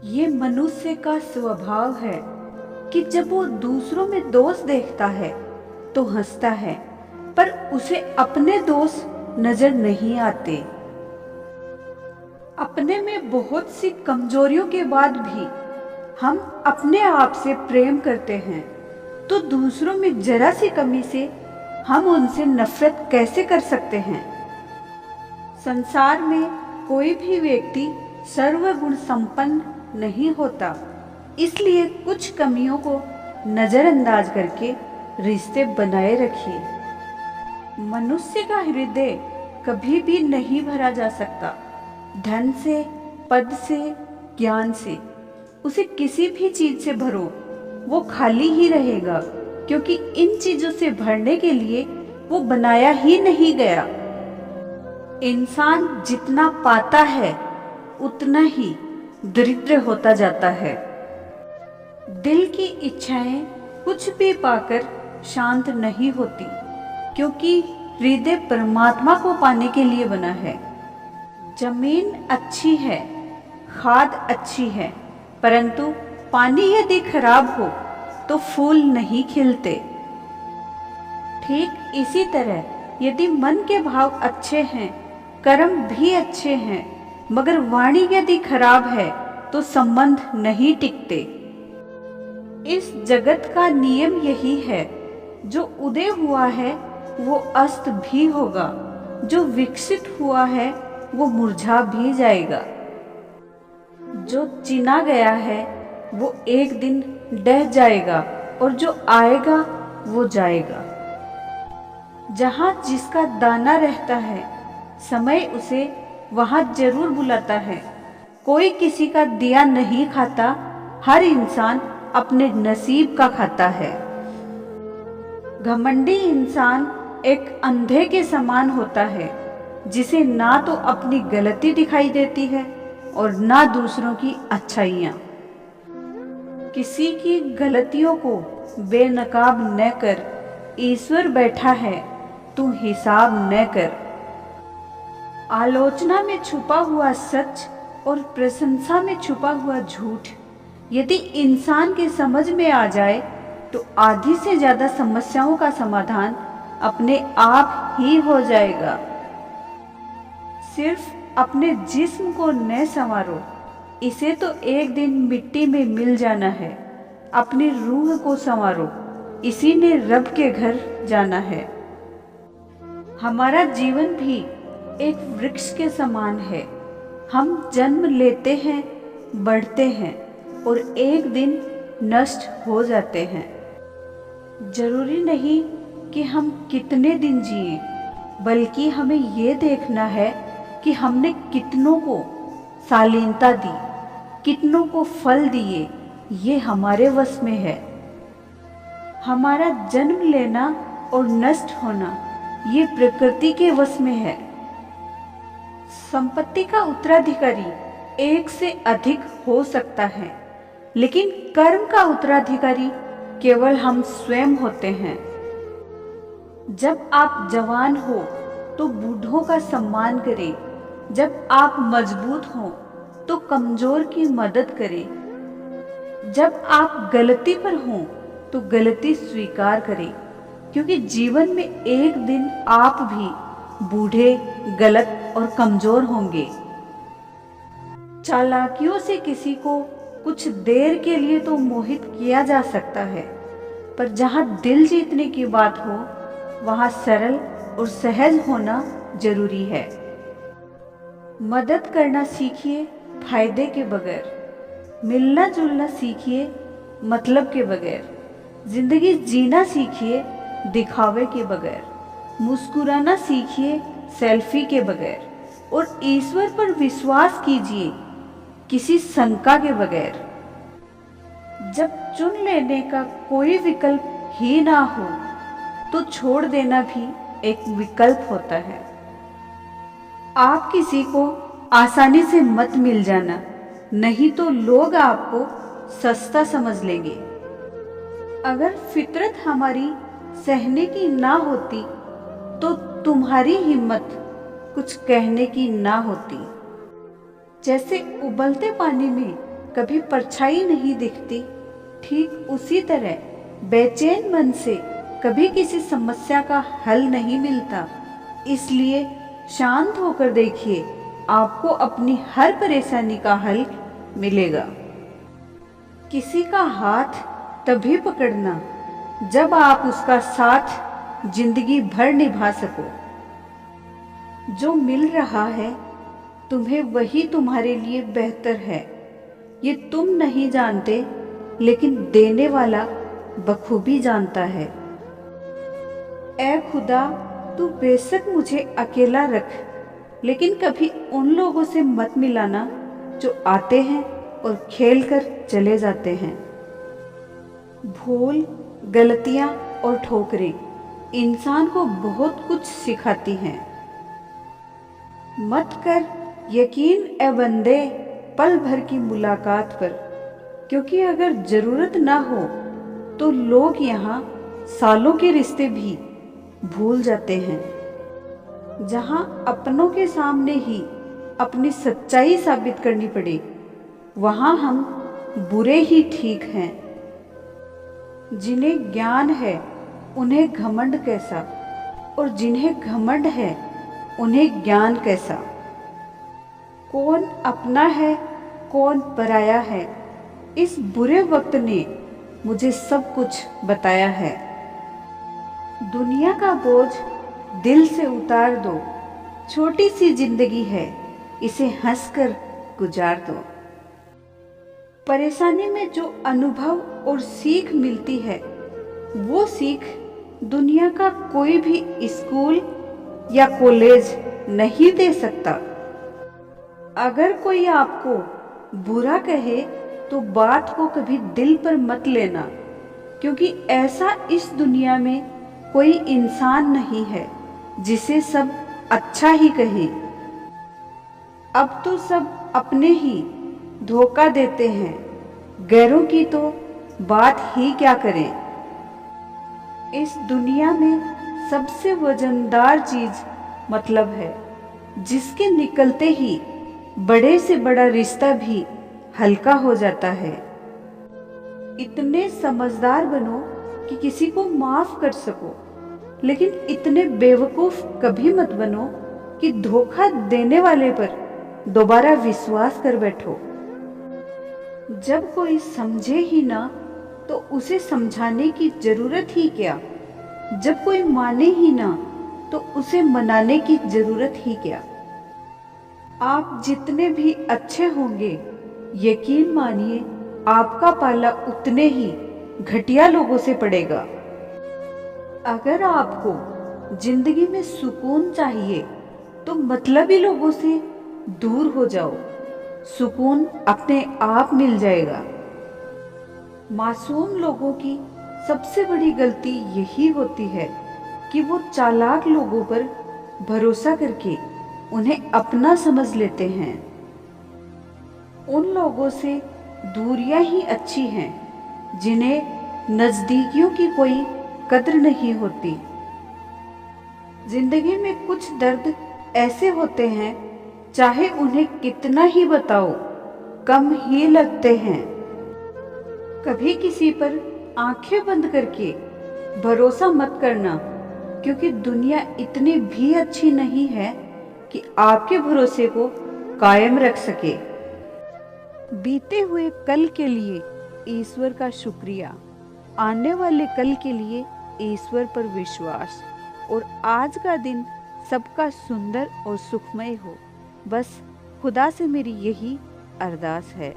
ये मनुष्य का स्वभाव है कि जब वो दूसरों में दोष देखता है तो हंसता है, पर उसे अपने दोष नजर नहीं आते। अपने में बहुत सी कमजोरियों के बाद भी हम अपने आप से प्रेम करते हैं, तो दूसरों में जरा सी कमी से हम उनसे नफरत कैसे कर सकते हैं। संसार में कोई भी व्यक्ति सर्वगुण संपन्न नहीं होता, इसलिए कुछ कमियों को नजरअंदाज करके रिश्ते बनाए रखिए। मनुष्य का हृदय कभी भी नहीं भरा जा सकता। धन से, पद से, ज्ञान से, उसे किसी भी चीज से भरो, वो खाली ही रहेगा, क्योंकि इन चीजों से भरने के लिए वो बनाया ही नहीं गया। इंसान जितना पाता है उतना ही दरिद्र होता जाता है। दिल की इच्छाएं कुछ भी पाकर शांत नहीं होती, क्योंकि हृदय परमात्मा को पाने के लिए बना है। जमीन अच्छी है, खाद अच्छी है, परंतु पानी यदि खराब हो तो फूल नहीं खिलते। ठीक इसी तरह यदि मन के भाव अच्छे हैं, कर्म भी अच्छे हैं, मगर वाणी यदि खराब है तो संबंध नहीं टिकते। इस जगत का नियम यही है, जो उदय हुआ है वो अस्त भी होगा, जो विकसित हुआ है वो मुरझा भी जाएगा। जो चिना गया है वो एक दिन डह जाएगा, और जो आएगा वो जाएगा। जहाँ जिसका दाना रहता है, समय उसे वहाँ जरूर बुलाता है। कोई किसी का दिया नहीं खाता, हर इंसान अपने नसीब का खाता है। घमंडी इंसान एक अंधे के समान होता है, जिसे ना तो अपनी गलती दिखाई देती है और ना दूसरों की अच्छाइयाँ। किसी की गलतियों को बेनकाब न कर, ईश्वर बैठा है तू हिसाब न कर। आलोचना में छुपा हुआ सच और प्रशंसा में छुपा हुआ झूठ यदि इंसान के समझ में आ जाए तो आधी से ज्यादा समस्याओं का समाधान अपने आप ही हो जाएगा। सिर्फ अपने जिस्म को न संवारो, इसे तो एक दिन मिट्टी में मिल जाना है। अपनी रूह को संवारो, इसी ने रब के घर जाना है। हमारा जीवन भी एक वृक्ष के समान है। हम जन्म लेते हैं, बढ़ते हैं और एक दिन नष्ट हो जाते हैं। जरूरी नहीं कि हम कितने दिन जिए, बल्कि हमें ये देखना है कि हमने कितनों को शालीनता दी, कितनों को फल दिए, ये हमारे वश में है। हमारा जन्म लेना और नष्ट होना ये प्रकृति के वश में है। संपत्ति का उत्तराधिकारी एक से अधिक हो सकता है, लेकिन कर्म का उत्तराधिकारी केवल हम स्वयं होते हैं। जब आप जवान हो तो बूढ़ों का सम्मान करें, जब आप मजबूत हो तो कमजोर की मदद करें, जब आप गलती पर हो तो गलती स्वीकार करें, क्योंकि जीवन में एक दिन आप भी बूढ़े, गलत और कमजोर होंगे। चालाकियों से किसी को कुछ देर के लिए तो मोहित किया जा सकता है, पर जहाँ दिल जीतने की बात हो वहाँ सरल और सहज होना जरूरी है। मदद करना सीखिए फायदे के बगैर, मिलना जुलना सीखिए मतलब के बगैर, जिंदगी जीना सीखिए दिखावे के बगैर, मुस्कुराना सीखिए सेल्फी के बगैर, और ईश्वर पर विश्वास कीजिए किसी शंका के बगैर। जब चुन लेने का कोई विकल्प ही ना हो तो छोड़ देना भी एक विकल्प होता है। आप किसी को आसानी से मत मिल जाना, नहीं तो लोग आपको सस्ता समझ लेंगे। अगर फितरत हमारी सहने की ना होती तो तुम्हारी हिम्मत कुछ कहने की ना होती। जैसे उबलते पानी में कभी परछाई नहीं दिखती, ठीक उसी तरह बेचैन मन से कभी किसी समस्या का हल नहीं मिलता। इसलिए शांत होकर देखिए, आपको अपनी हर परेशानी का हल मिलेगा। किसी का हाथ तभी पकड़ना जब आप उसका साथ जिंदगी भर निभा सको। जो मिल रहा है तुम्हें वही तुम्हारे लिए बेहतर है, ये तुम नहीं जानते, लेकिन देने वाला बखूबी जानता है। ऐ खुदा, तू बेशक मुझे अकेला रख, लेकिन कभी उन लोगों से मत मिलाना जो आते हैं और खेल कर चले जाते हैं। भूल, गलतियां और ठोकरें इंसान को बहुत कुछ सिखाती हैं। मत कर यकीन ए बंदे पल भर की मुलाकात पर, क्योंकि अगर जरूरत ना हो तो लोग यहाँ सालों के रिश्ते भी भूल जाते हैं। जहाँ अपनों के सामने ही अपनी सच्चाई साबित करनी पड़े, वहाँ हम बुरे ही ठीक हैं। जिन्हें ज्ञान है उन्हें घमंड कैसा, और जिन्हें घमंड है उन्हें ज्ञान कैसा। कौन अपना है कौन पराया है, इस बुरे वक्त ने मुझे सब कुछ बताया है। दुनिया का बोझ दिल से उतार दो, छोटी सी जिंदगी है, इसे हंसकर गुजार दो। परेशानी में जो अनुभव और सीख मिलती है, वो सीख दुनिया का कोई भी स्कूल या कॉलेज नहीं दे सकता। अगर कोई आपको बुरा कहे तो बात को कभी दिल पर मत लेना, क्योंकि ऐसा इस दुनिया में कोई इंसान नहीं है जिसे सब अच्छा ही कहे। अब तो सब अपने ही धोखा देते हैं, गैरों की तो बात ही क्या करें। इस दुनिया में सबसे वजनदार चीज मतलब है, जिसके निकलते ही बड़े से बड़ा रिश्ता भी हल्का हो जाता है। इतने समझदार बनो कि किसी को माफ कर सको, लेकिन इतने बेवकूफ कभी मत बनो कि धोखा देने वाले पर दोबारा विश्वास कर बैठो। जब कोई समझे ही ना तो उसे समझाने की जरूरत ही क्या। जब कोई माने ही ना तो उसे मनाने की जरूरत ही क्या। आप जितने भी अच्छे होंगे, यकीन मानिए आपका पाला उतने ही घटिया लोगों से पड़ेगा। अगर आपको जिंदगी में सुकून चाहिए तो मतलबी लोगों से दूर हो जाओ, सुकून अपने आप मिल जाएगा। मासूम लोगों की सबसे बड़ी गलती यही होती है कि वो चालाक लोगों पर भरोसा करके उन्हें अपना समझ लेते हैं। उन लोगों से दूरियां ही अच्छी हैं जिन्हें नजदीकियों की कोई कद्र नहीं होती। जिंदगी में कुछ दर्द ऐसे होते हैं, चाहे उन्हें कितना ही बताओ कम ही लगते हैं। कभी किसी पर आंखें बंद करके भरोसा मत करना, क्योंकि दुनिया इतनी भी अच्छी नहीं है कि आपके भरोसे को कायम रख सके। बीते हुए कल के लिए ईश्वर का शुक्रिया, आने वाले कल के लिए ईश्वर पर विश्वास, और आज का दिन सबका सुंदर और सुखमय हो। बस खुदा से मेरी यही अरदास है।